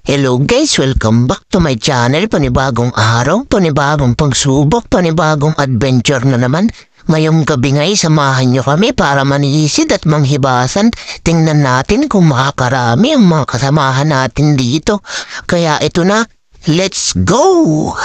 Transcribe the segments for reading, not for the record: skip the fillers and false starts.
Hello guys, welcome back to my channel. Panibagong araw, panibagong pagsubok, panibagong adventure na naman. Ngayong gabi nga'y samahan nyo kami para manisid at manghibasan. Tingnan natin kung makakarami ang mga kasamahan natin dito. Kaya ito na, let's go!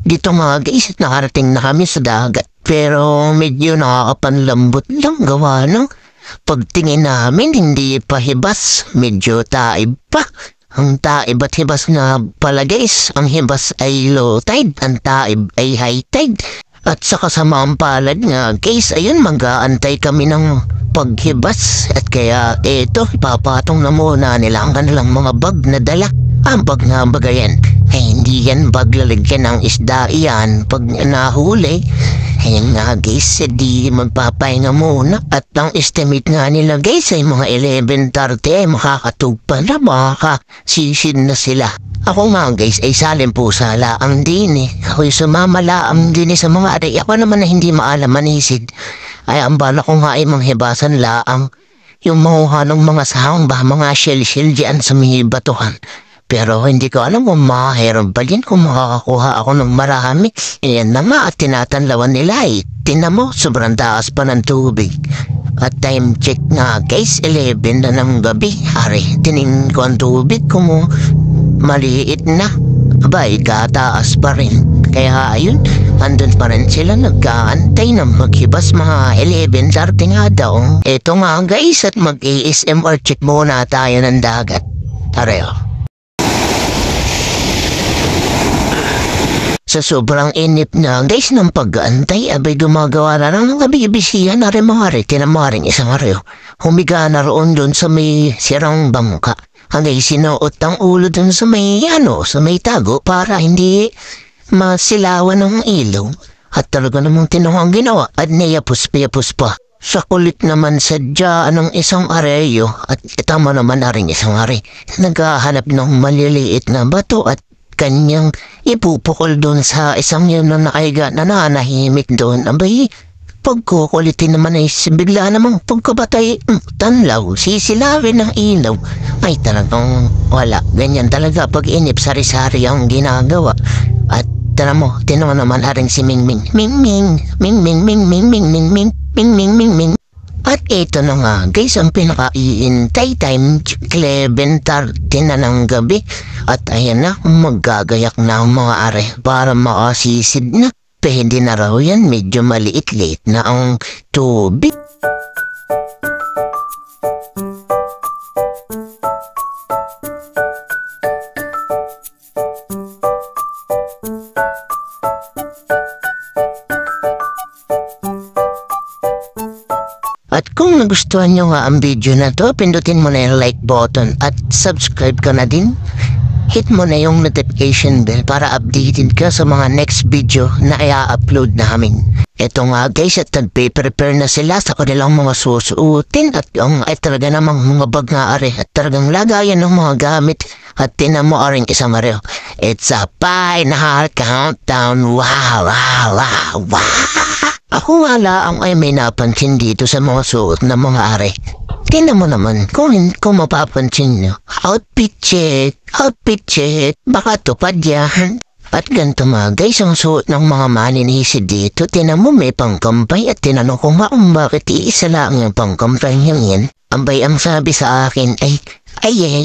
Dito mga guys, nakarating na kami sa dagat pero medyo nakakapanlambot lang gawa ng pagtingin namin hindi pa hibas, medyo taib pa. Ang taib at hibas nga pala guys, ang hibas ay low tide, ang taib ay high tide. At sa kasamang palad nga guys, ayun mag-aantay kami ng paghibas at kaya eto, ipapatong na muna nila ang kanilang mga bag na dala. Ang bag nga bagayan ay hindi yan bag lalagyan ng isda iyan pag nahuli. Ayan nga guys, di magpapahinga muna. At ang estimate nga nila guys ay mga 11:30 ay makakatugpa na, makakasisid na sila. Ako nga guys ay salim po sa laang din eh. Ako'y sumamalaang din sa mga aray. Ako naman na hindi maalam manisid. Ay ang bala ko nga ay manghibasan laang yung mahuha ng mga sahang ba, mga shell-shell dyan sa mga batuhan. Pero hindi ko alam kung makahirap ba din kung makakakuha ako ng marami. Yan na nga at tinatanlawan nila eh. Tinan mo, sobrang taas pa ng tubig. At time check nga guys, 11 na ng gabi. Hari, tingin ko ang tubig kung maliit na. Abay, kataas pa rin. Kaya ayun, andun pa rin sila nag-aantay na maghibas mga 11:30 nga daw. Eto nga guys at mag-ASMR check muna tayo ng dagat. Tara. Sa sobrang inip na guys ng pag-aantay, abay gumagawa na ng nabibisihan na rin mga rete na maring isang araw. Humiga na roon doon sa may sirang bangka. Hanggang sinuot ang ulo doon sa may sa may tago para hindi masilawan ng ilaw. At talaga namang tinuhang ginawa at niyapus pa. Sa kulit naman sadya ng isang areyo at tama naman na rin isang are. Naghahanap ng maliliit na bato at kanyang ipupukol doon sa isang yun na nakaiga na nanahimik doon. Abay, pagkukulitin naman ay bigla namang pagkabatay, tanlaw, sisilawin ng ilaw. Ay talagang wala, ganyan talaga pag inip sari-sari ang ginagawa. At tara mo, tinawa naman aring si Mingming. Mingming, Mingming, Mingming, Mingming, Mingming, Mingming. At ito na nga guys, ang pinaka-iintay time, 11:30 na ng gabi. At ayan na, maggagayak na ang mga are para makasisid na. Pwede na raw yan, medyo maliit-liit na ang tubig. kung nagustuhan nyo nga ang video na to, pindutin mo na yung like button at subscribe ka na din. Hit mo na yung notification bell para updated ka sa mga next video na i-upload namin. Ito nga guys, at nagpe-prepare na sila sa kanilang mga susuotin at yung ay talaga namang mga bag nga are at talagang lagayan ng mga gamit at tinan mo aring isang mareo. It's a final countdown. Wow, wow, wow, wow. Ako nga lang ay may napansin dito sa mga suot ng mga are. Tingnan mo naman kung mapapansin nyo. Outfit check, baka tupad yan. At ganito mga guys, ang suot ng mga maninisid dito, tingnan mo may pangkampay at tinanong ko nga kung bakit iisa lang yung pangkampay niya yan. Ambay ang sabi sa akin ay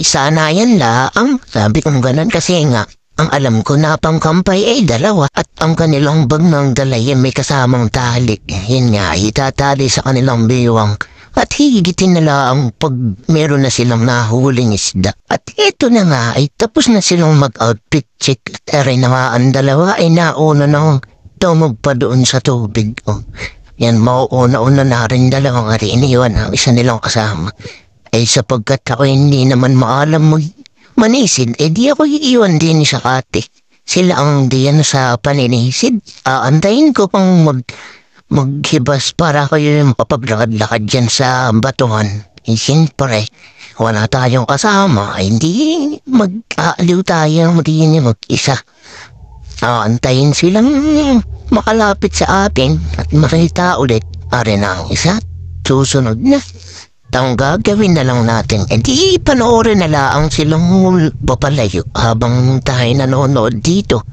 sana yan lang. Sabi kong ganun kasi nga. Ang alam ko na pangkampay ay dalawa at ang kanilang bag ng dalay may kasamang tali. Yan nga, itatali sa kanilang biwang. At higitin nila ang pag meron na silang nahuling isda. At ito na nga ay tapos na silang mag-outfit check. At aray na nga ang dalawa ay nauna nang tumog pa doon sa tubig. Yan, mauuna-una na rin dalawang ari. Iniwan ang isa nilang kasama. Ay sapagkat ako hindi naman maalam mo manisid, di ako iiwan din sa kate. Sila ang diyan sa paninisid. Antayin ko pang maghibas para kayo yung makapaglakad-lakad dyan sa batuhan. Siyempre, wala tayong kasama. Hindi mag-aaliw tayo din mag-isa. Antayin silang makalapit sa atin at makita ulit. Are na ang isa. Susunod na. Ang gagawin na lang natin, di panoorin na lang silang papalayo habang tayo nanonood dito.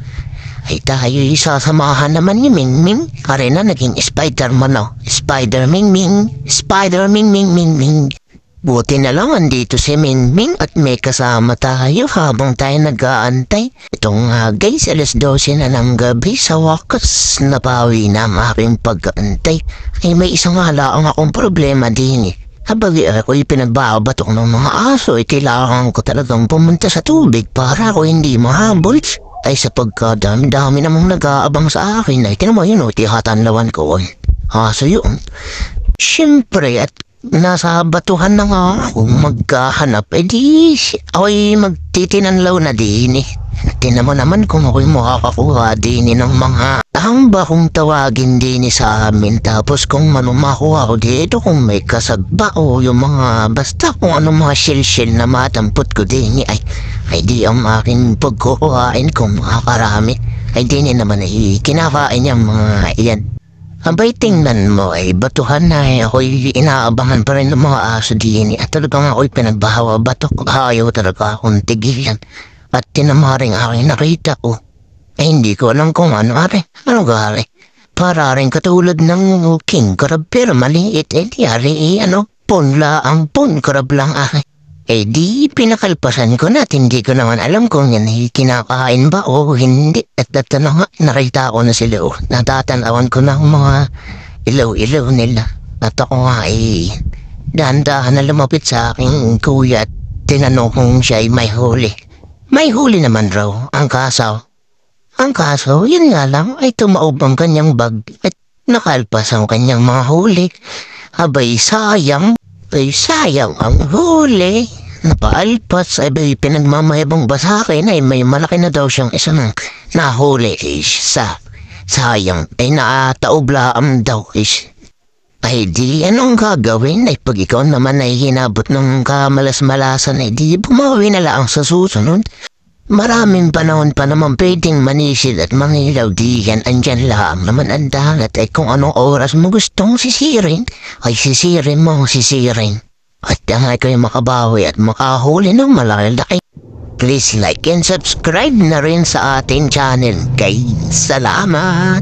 Ay tayo isasamahan naman ni Mingming. Kare na naging Spider-Man o. Spider-Mingming. Spider-Mingming. Buti na lang andito si Mingming at may kasama tayo habang tayo nag-aantay. Itong guys, 12:00 na ng gabi sa wakas. Napawi na ang aking pag-aantay. Ay may isang halaang akong problema din eh. Habang ako'y pinagbabatok ng mga aso, kailangan ko talagang pumunta sa tubig para ako hindi mahabol. Ay sapagka dami-dami namang nag-aabang sa akin, ay tinan mo yun tihatanlawan ko. Aso yun. Siyempre, at nasa batuhan na nga ako magkahanap, di ako'y magtitinanlaw na din eh. Tinan mo naman kung ako'y makakakuha din ng mga tamba kung tawagin din sa amin. Tapos kung manumakuha ko dito kung may kasagba o yung mga basta kung anong mga shell na matampot ko din ay di ang aking pagkukuhain kung makakarami. Ay di naman ay kinakain yung mga iyan. Abay tingnan mo ay batuhan na ako'y inaabangan pa rin ng mga aso din at talagang ako'y pinagbahawa batok. Ayaw talaga akong tigilan. At tinamaring aking nakita ko. Ay hindi ko alam kung ano are. Ano gari? Para rin katulad ng king crab pero maliit. Di are punla ang pun crab lang are. Di pinakalpasan ko na. Hindi ko naman alam kung yan kinakain ba o hindi. At nga nakita ko na sila natatanawan ko na ang mga ilaw-ilaw nila. At ako nga dahan-dahan na lumapit sa aking kuya at tinanong kung siya ay may huli. May huli naman raw, ang kaso. Ang kaso, yun nga lang ay tumaob ang kanyang bag at nakalpas ang kanyang mga huli. Abay sayang ang huli. Napaalpas, abay pinagmamayabang ba sa akin ay may malaki na daw siyang isang nahuli sayang ay naataoblaam daw Ay di anong gagawin ay pag ikaw naman ay hinabot ng kamalas-malasan ay di bumawi na lang sa susunod. Maraming panahon pa naman pwedeng manisid at mangilaw di yan andyan lang naman ang dagat ay kung anong oras mo gustong sisirin ay sisirin mo sisirin. At ang kayo makabawi at makahuli ng malalaki. Please like and subscribe na rin sa ating channel. Guys, salamat!